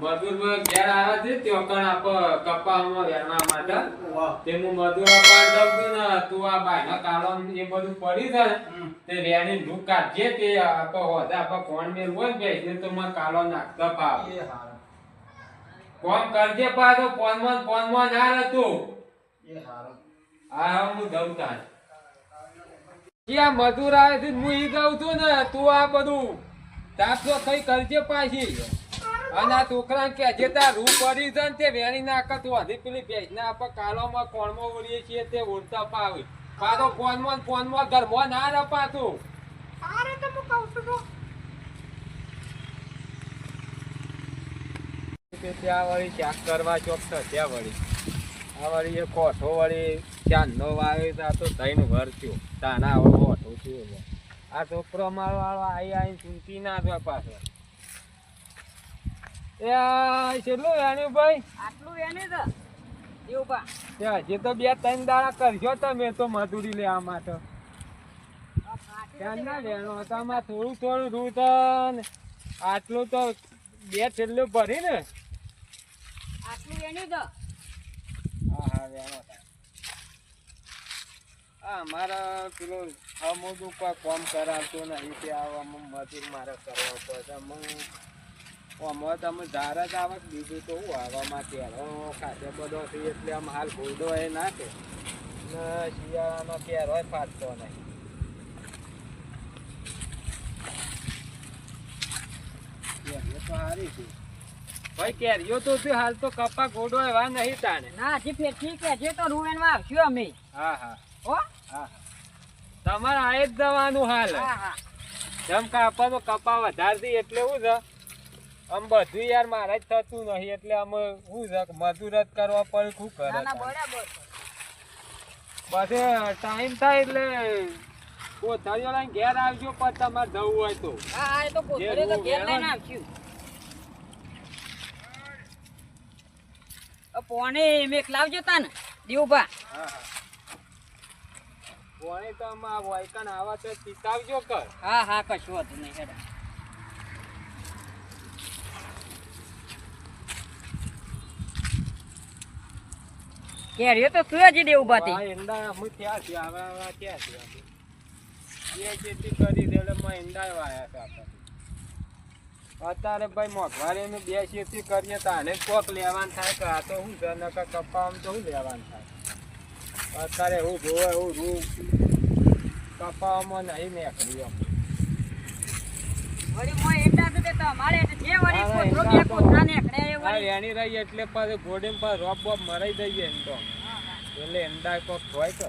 મજૂર ઘેર આવ્યા છે તે કણ આપ કપામાં વેરવા માટે તે હું મજૂર અપાન દઉં ને તું આ બાયના કાળો એ બધું પડી છે તે રેની ઢૂક કાઢજે તે આપ હોતા આપ કોણ મેલ હોય બેસને તો મને કાળો નાખતા પાવ કોમ કરજે પાછો ફોનમાં ના રહેતું એ હારો હા હું દઉં તાર મજૂર આવે છે હું ઈ દઉં છું ને તું આ બધું તાપસો કઈ કરજે પાછી અને આ છોકરા કે જે તાર રૂ પડી છે ને તે વેણી નાખે તું હજી પેલી ભેજના આપણે કાળોમાં કોણમાં ઉડીએ છીએ તે ઉડતા પાવે પાછો ફોનમાં ઘરમાં ના રહે પાછું ત્યાં વળી ચાક કરવા ચોક્કસ ત્યાં વળી આ વળી એ કોઠો વળી ચાંદ નો વાવે તો થઈને ઘર થયું તાના કોઠો થયું આ છોકરો મારો આઈ ચૂંટી ના થવા પાછો એ કેટલું વેણ્યું ભાઈ આટલું વેણી છે એવું બા હજી તો 2-3 દાડા કરશો તમે તો મજૂરી લેવા માટે ત્યાં ના વેણો તમારે થોડું રૂ તો આટલું તો 2 છેલ્લું ભરી ને આટલું વેણી છે હા વેણો મારા પેલો મોટું કોઈ કોમ કરાવતો નહીં તે આવવામાં મજૂર મારે કરવા પડે આમાં તમે ધાર જ આવે બીજું તો હું આવવામાં કેરો ખાતે બધો છે એટલે આમ હાલ ભૂડો એ નાખે ને શિયાળાનો કેરો ફાટતો નહીં કેરીઓ તો સારી છે ભાઈ કેરીઓ તો હાલ તો કપા ગોડો એવા નહીં તાને ના હજી ફેરથી કે જે તો રૂવેનમાં આવશું અમે હા હા હો હા તમારે આ જ જવાનું હાલ જેમ કાપા તો કપા વધારતી એટલે શું છે આમ બધું યાર મારે જ થતું નહીં એટલે અમે શું છે મજૂર જ કરવા પડે શું કરે પછી ટાઈમ થાય એટલે કોથળીઓ લઈને ઘેર આવજો પણ તમારે જવું હોય તો હા એ તો કોથળીઓ તો ઘેર લઈને આવશું પોણે મેક લાવજો તા ને દેવભા હા હા પોણે તો આમાં વાયકણ આવા તો ચીતાવજો કર હા હા કશું હતું નહીં હેડા કેરીઓ તો તું જ દેવભા થી એંડા હું થયા છે આવા ક્યાં છે એ ખેતી કરી દે એટલે મેં એંડા વાયા છે આપણે અત્યારે ભાઈ મોંઘવારી નું 2 ખેતી કરીએ તો આને કોક લેવાનું થાય કે આ તો શું છે નકર કપામાં તો શું લેવાનું થાય અત્યારે હું જોવે હું રૂ કપાવામાં નહીં નીકળ્યો વળી મોય એટા તો તમારે જે વળી કોથરો બે કોથરા નીકળે એ વળી રેણી રહી એટલે પછી ઘોડીને પર રોપ બોપ મરાઈ દઈએ એમ તો એટલે એંડા કોક હોય તો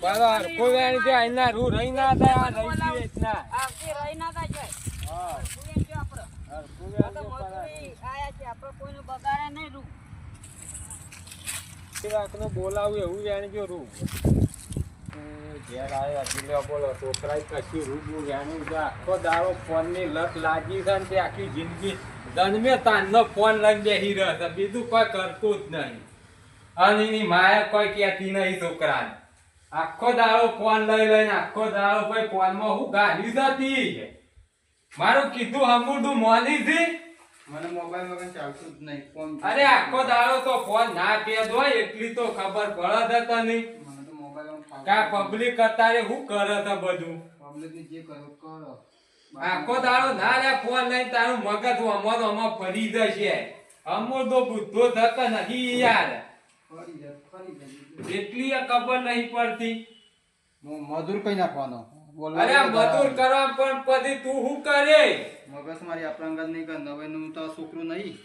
બરાબર કોઈ વેણી જો આના રૂ રહી ના થાય આ રહી ગઈ એટલા આ કે રહી ના થાય હા કોઈ જો આપણો કોઈ આ તો મજૂરી આયા છે આપણો કોઈનું બગાડે નહીં રૂ રાખનો બોલાવું એવું વેણી જો રૂ ઘેર આવ્યા જીલ્યો બોલો છોકરાએ કશું રૂબુ વેણી જો આખો દાડો ફોનની લત લાગી છે ને તે આખી જિંદગી જન્મે તાનનો ફોન લઈને બેસી રહ્યો છે બીજું કોઈ કરતું જ નહીં અને એની માએ કોઈ કહેતી નહીં છોકરાને આખો દાડો ફોન લઈને આખો દાડો ભાઈ ફોનમાં હું ગાડી જતી મારું કીધું હમુડું મોની થી મને મોબાઈલ વગર ચાલતું જ નહીં ફોન અરે આખો દાડો તો ફોન ના પેદ હોય એટલી તો ખબર પડે તને મને તો મોબાઈલ કા પબ્લિક અત્યારે શું કરે છે બધું પબ્લિક જે કરો કરો આખો દાડો ના રે ફોન લઈને તારું મગજ અમારો ફરી જશે અમો તો બુદ્ધો થતો નથી યાર ફરી જાય એટલી ખબર નહીં પડતી મજૂર કઈ નાખવાનો અરે મજૂર કરવા પણ પછી તું શું કરે મગજ મારી આપણા અંગત નહીં કર નવેનું તો છોકરું નહીં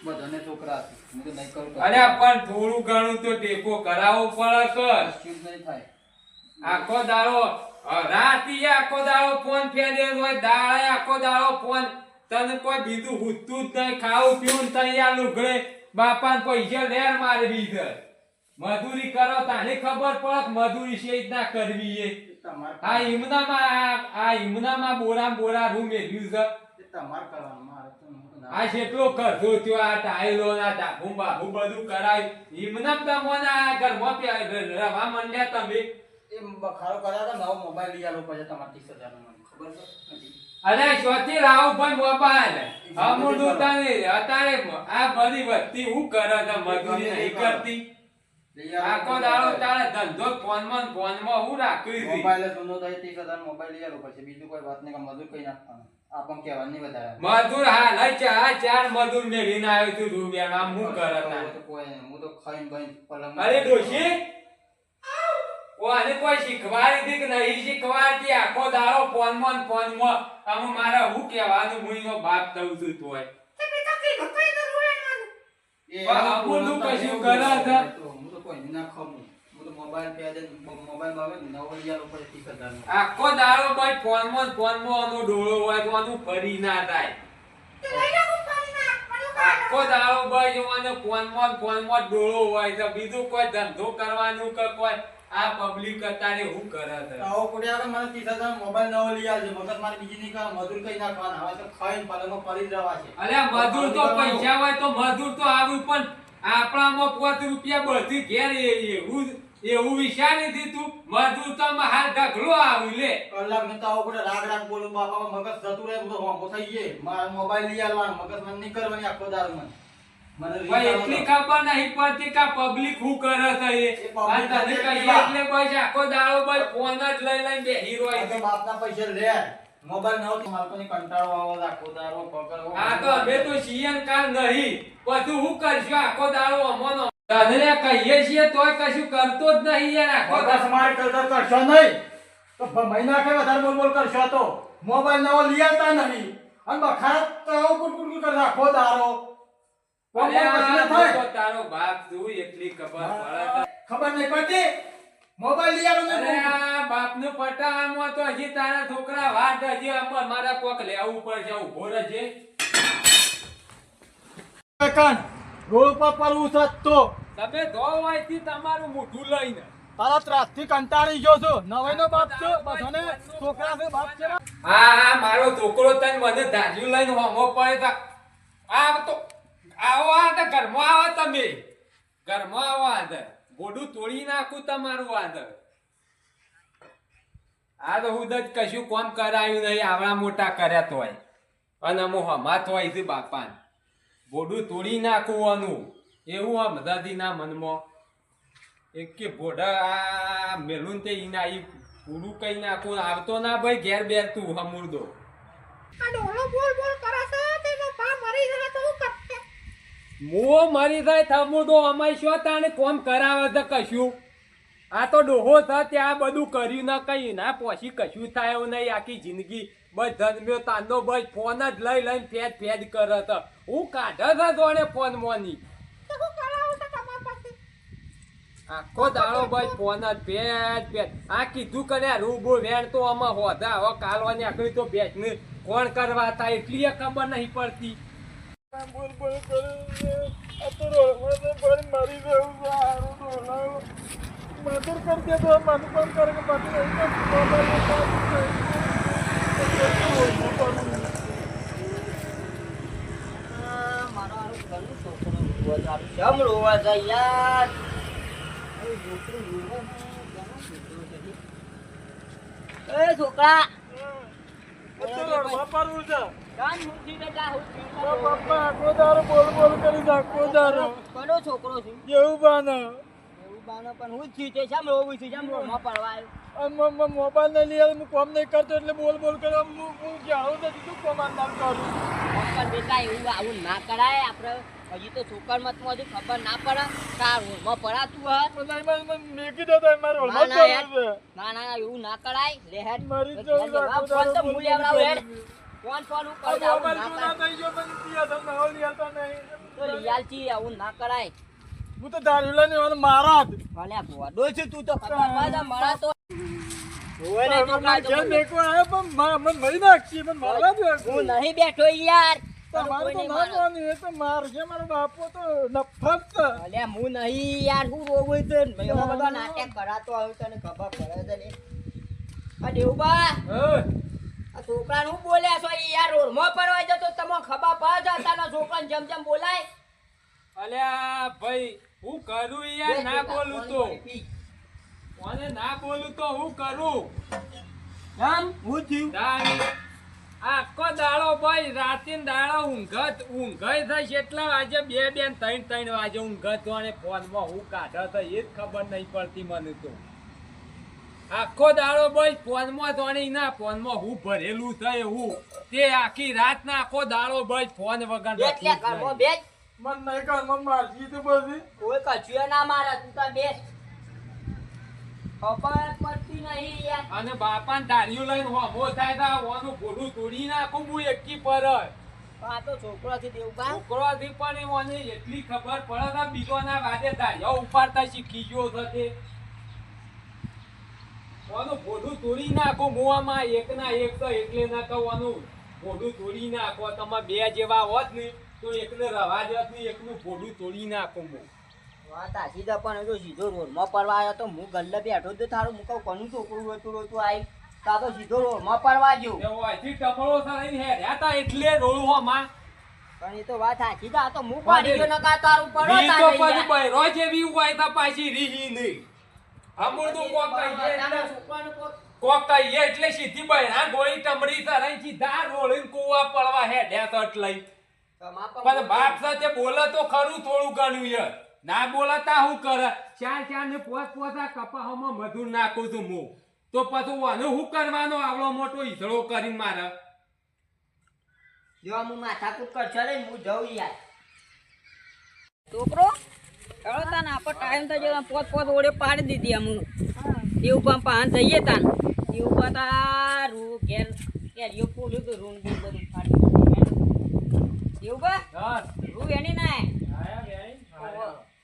બધાને છોકરા છે હું તો નહીં કરું અરે પણ થોડું ઘણું તો ટેકો કરાવવો પડે કર કશું જ નહીં થાય આખો દાડો રાતી આખો દાડો ફોન ફેરે હોય દાડે આખો દાડો ફોન તને કોઈ બીજું હુતું જ નહીં ખાવું પીવું તૈયાર લુગડે બાપાને પૈસા લેર મારવી છે મજૂરી કરો તાને ખબર પડે મજૂરી છે જ ના કરવી એ આ હિમનામાં બોરા રૂમ મેળવ્યું છે તમારે કરવાનું મારે તો આ કેટલો ખર્ચો થયો આ ટાયલો ના ડાબુ બાબુ બધું કરાય હિમનામ તમને આ ઘરમાં રવા મંડ્યા તમે એ બખાડો કર્યા તો નવો મોબાઈલ લઈ આલો પછી તમારે 30,000 નો મને ખબર નથી. અરે શોથી લાવું પણ મોબાઈલ અમુડું તને અત્યારે આ બધી વસ્તી હું કરે છે મજૂરી નહીં કરતી લઈ આવો. આખો દાડો તારે ધંધો ફોનમાં હું રાખ્યું છે મોબાઈલ જ ઊંધો થાય 30,000 મોબાઈલ લઈ આવવો પડશે. બીજું કોઈ વાત નહીં કે મજૂર કઈ નાખવાનું. આપણ કહેવાનું નહીં વધારે. મજૂર હા લઈ ચાર મજૂર મેળીને આવ્યો છું રૂપિયા આમ હું કરે તારે? તો કોઈ નહીં. હું તો ખાઈને બહીને પલંગ અરે ડોશી ઓને કોઈ શીખવાડી હતી કે નહીં શીખવાડતી આખો દાડો ફોનમાં આમ મારે હું કહેવાનું મુઈનો બાપ થઉં છું તોય એ અમુલનું કશું કરે છે? હું તો કોઈ નહીં ના ખાઉં. હું તો મોબાઈલ પે દે મોબાઈલ માં નવો લઈ આવવો પડે 30,000 નો. આખો દાડો ભાઈ ફોનમાં આનો ડોળો હોય તો આનું ફરી ના થાય આખો દાડો ભાઈ જોવાનો ફોનમાં ડોળો હોય તો બીજું કોઈ ધંધો કરવાનું કે કોઈ આ પબ્લિક અત્યારે હું કરે છે આવો પડ્યા મને 30,000 મોબાઈલ નવો લઈ આવજો. મગજ મારી બીજી નહીં કરે. મજૂર કઈ નાખવાના. હવે તો ખાઈને પલંગમાં પડી જ રહેવા છે. અલ્યા મજૂર તો પૈસા હોય તો મજૂર તો આવું પણ આપણામાં 5 રૂપિયા બધી ઘેર એવું વિચારી દીધું મજૂર તો હાલ ઢગલો આવી લે કલાક ને તો આવો પડે. રાગ રાગ બોલું બાપા મગજ જતું રહે. બધું હોમો થઈ ગયે. મારા મોબાઈલ લઈ આવવાનો. મગજ મને નહીં કરવાની આખો દારૂ મને ભાઈ એટલી ખબર નહીં પડતી કે પબ્લિક હું કરે છે એ આ તને કહીએ એટલે બસ આખો દાડો બસ ફોન જ લઈને બેહી રોય છે બાપના પૈસા લે. મોબાઈલ નવો માલકોની કંટાળો આવે આખો દારૂ પકડવો. આ તો અમે તો સીએમ કાર નહીં બધું હું કરશું આખો દાડો અમોનો તને કહીએ છીએ તોય કશું કરતો જ નહીં યાર આખો બસ મારે કરશો નહીં તો મહિના કે વધારે બોલ બોલ કરશો તો મોબાઈલ નવો લઈ આવતા નહીં અને બખાત તો કુટકુટ કરે આખો દારો. તારો બાપ તું એટલી ખબર પડે ખબર નહીં પડતી. મોબાઈલ લઈ આવો અરે આ બાપનું પટામાં તો હજી તારા છોકરા વાત હજી અમાર મારા કોક લેવું પડશે ઉભો રહેજે કાન રોડ પર પડવું છે તો તમે ધો હોયથી તમારું મોઢું લઈને તારા ત્રાસથી કંટાળી ગયો છું. નવાઈનો બાપ છે બધાને છોકરા છે બાપ છે. આ મારો છોકરો તને મને ધાર્યું લઈને હોમો પડે તો આ તો આવો આ તો ઘરમાં આવો તમે ઘરમાં આવો આદર બોડું તોડી નાખું તમારું આદર આ તો હું જ કશું કોમ કરાયું નહીં આવડા મોટા કર્યા તોય અને હું હમાત હોય છે બાપાને બોડું તોડી નાખું આનું એવું આમ દાદીના મનમાં એક કે બોડા આ મેલુન તે ઈના ઈ પૂરું કઈ નાખું આવતો ના ભાઈ ઘેર બેર તું હમુરદો મો મરી જાય થમુડો અમાય શું તાને કોમ કરાવે છે કશું આ તો ડોહો છે ત્યાં બધું કર્યું ના કઈ ના પછી કશું થાય એવું નહીં આખી જિંદગી બસ જન્મ્યો તાનો બસ ફોન જ લઈને ફેદ કરે છે હું કાઢે છે જોડે ફોન મોની આખો દાડો બસ ફોન જ ફેદ આ કીધું કરે રૂબો વેણ તો આમાં હોધા હવે કાલવાની આખરી તો બેચ ને કોણ કરવા થાય એટલી ખબર નહીં પડતી બોલ બોલ કરે આ તો રોડ પર મારી રહ્યું છે. હારું ડોલાવ મધુર કરી દે તો મન પણ કરે કે મધુર છોકરા વાપરવું છે. કાન મૂકી બેટા હું પપ્પા આખો દારો બોલ બોલ કરી આખો દારો કોનો છોકરો છું એવું બાને એવું બાનો પણ હું જ છું તે શામ રોવું છું શામ રોમાં પડવા અને મોબાઈલ નહીં લઈ આવે હું કોમ નહીં કરતો એટલે બોલ બોલ કરે હું જાણું નથી તું કોમાન્ડર કરું પણ બેટા એવું આવું ના કરાય આપણે હજી તો છોકર મતમાં હજુ ખબર ના પડે કા રોમાં પડાતું હે મેકી દો તો મારો ના ના ના એવું ના કરાય લે હેડ મારી ફોન તો હું લેવડાવ હેડ ફોન ફોન હું કરી દઉં ના ના કરાય થઈ ગયો પણ પિયા તો નવો લઈ આવતો નહીં તો લિયાલ છી આવું ના કરાય હું તો દારૂ લઈને મારા જ ભલે ભોડો છે તું તો ખબર પાડા મારા તો ઓય ને તો મારા ઘેર મેકો આવ્યો પણ મને મરી નાખી મને મારા જ હું નહીં બેઠો યાર તમારું તો ના માની એ તો માર છે મારો બાપો તો નફરત છે ભલે હું નહીં યાર હું રોવું છે મેં બધા નાટક કરાતો આવ્યો તને ખબર પડે છે ને આ દેવબા આ છોકરાને હું બોલ્યા છો યાર રોડમાં પરવા જતો તમને ખબર પડે છે તારા છોકરાને જેમ જેમ બોલાય અલ્યા ભાઈ હું કરું યાર ના બોલું તો કોને ના બોલું તો હું કરું આમ હું થયું તાણી. આખો દાડો ભાઈ રાતે ને દાડો ઊંઘ થાય એટલા વાગે 2 2 ને 3 3 વાગે ઊંઘ તો અને ફોનમાં હું કાઢો તો એ જ ખબર નહીં પડતી મને તો આખો દાડો ભાઈ ફોનમાં તો ના ફોનમાં હું ભરેલું થાય હું તે આખી રાત ના આખો દાડો ભાઈ ફોન વગર બેસ લે ઘરમાં બેસ મન નહીં કાનમાં મારજી તો બધી કોઈ કચુએ ના મારે તું તો બેસ ખબર પડતી નહીં યાર અને બાપાને ધાર્યું લઈને હોમો થાય તા ઓનું ભોલું તોડી નાખું હું એકી પર જ. આ તો છોકરાથી દેવબા છોકરોથી પણ મને એટલી ખબર પડે કે બીજોના વાદે ધાર્યા ઉપાડતા શીખી ગયો છે તે ઓનું ભોલું તોડી નાખો મોવામાં એકના એક તો એટલે ના કહું ઓનું ભોલું તોડી નાખો તમે બે જેવા હોત ને તો એકને રવા દેત ને એકનું ભોલું તોડી નાખો હું વાત આછી તો પણ જો સીધો રોડમાં પડવા આવ્યો તો હું ગલ્લે બેઠો તો થારું હું કહું કોનું છોકરું રોતું રોતું આવી તા તો સીધો રોડમાં પડવા ગયો એવો અહીંથી ટમળો થઈને હેર્યા તા એટલે રોડમાં પણ એ તો વાત સાચી તો આ તો હું પાડી ગયો નકા તારું પડો રી તો પછી બૈરો જેવી હોય તો પાછી રીહી નહીં અમૃતું કોક કહીએ એટલે કોક કહીએ એટલે સીધી બૈરા ગોળી ટમડી તરાઈ સીધા રોળીને કુવા પડવા હેડ્યા તો એટલે પણ બાપ સાથે બોલે તો ખરું થોડું ઘણું યાર ના બોલતા હું કરે ચાર ને પોતા કપાહમાં મધુર નાખું છું હું તો પછી આનું હું કરવાનો આવડો મોટો ઈસળો કરીને મારે જો હું માથાકૂટ કરશે રે હું જઉં યાર છોકરો ચલો તાન આપણે ટાઈમ થઈ ગયો પોત ઓળે પાડી દીધી અમુ એવું પાન જઈએ તાન એવું પાતા રૂ ઘેર કેરીઓ પોલ્યું તો રૂમ બધું ફાડી એવું બા હા રૂ એની ના આયા બેન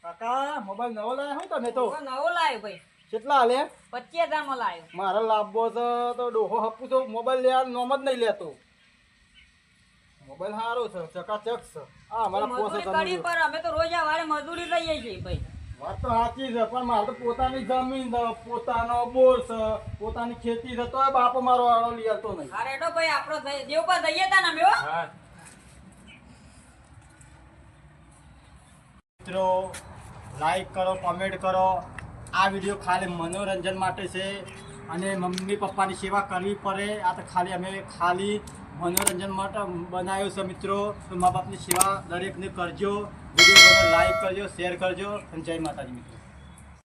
કાકા મોબાઈલ નવો લાવ્યા હું તમે તો નવો લાવ્યો ભાઈ કેટલા હાલે 25,000 માં લાવ્યો મારે લાભો છે તો ડોહો હપું તો મોબાઈલ લેવા નોમ જ નહીં લેતો મોબાઈલ સારો છે ચકાચક છે હા મારા પોસે મજૂરી કરી પર અમે તો રોજ આ વારે મજૂરી લઈએ છીએ ભાઈ વાત તો સાચી છે પણ મારે તો પોતાની જમીન છે પોતાનો બોર છે પોતાની ખેતી છે તો બાપો મારો આળો લઈ આવતો નહીં અરે તો ભાઈ આપણો દેવપા જઈએ તા ને અમે હો હા મિત્રો લાઈક કરો કોમેન્ટ કરો આ વિડીયો ખાલી મનોરંજન માટે છે અને મમ્મી પપ્પાની સેવા કરવી પડે આ તો ખાલી મનોરંજન માટે બનાવ્યો છે મિત્રો તો મા બાપની સેવા દરેકને કરજો વિડીયો લાઈક કરજો શેર કરજો અને જય માતાજી મિત્રો.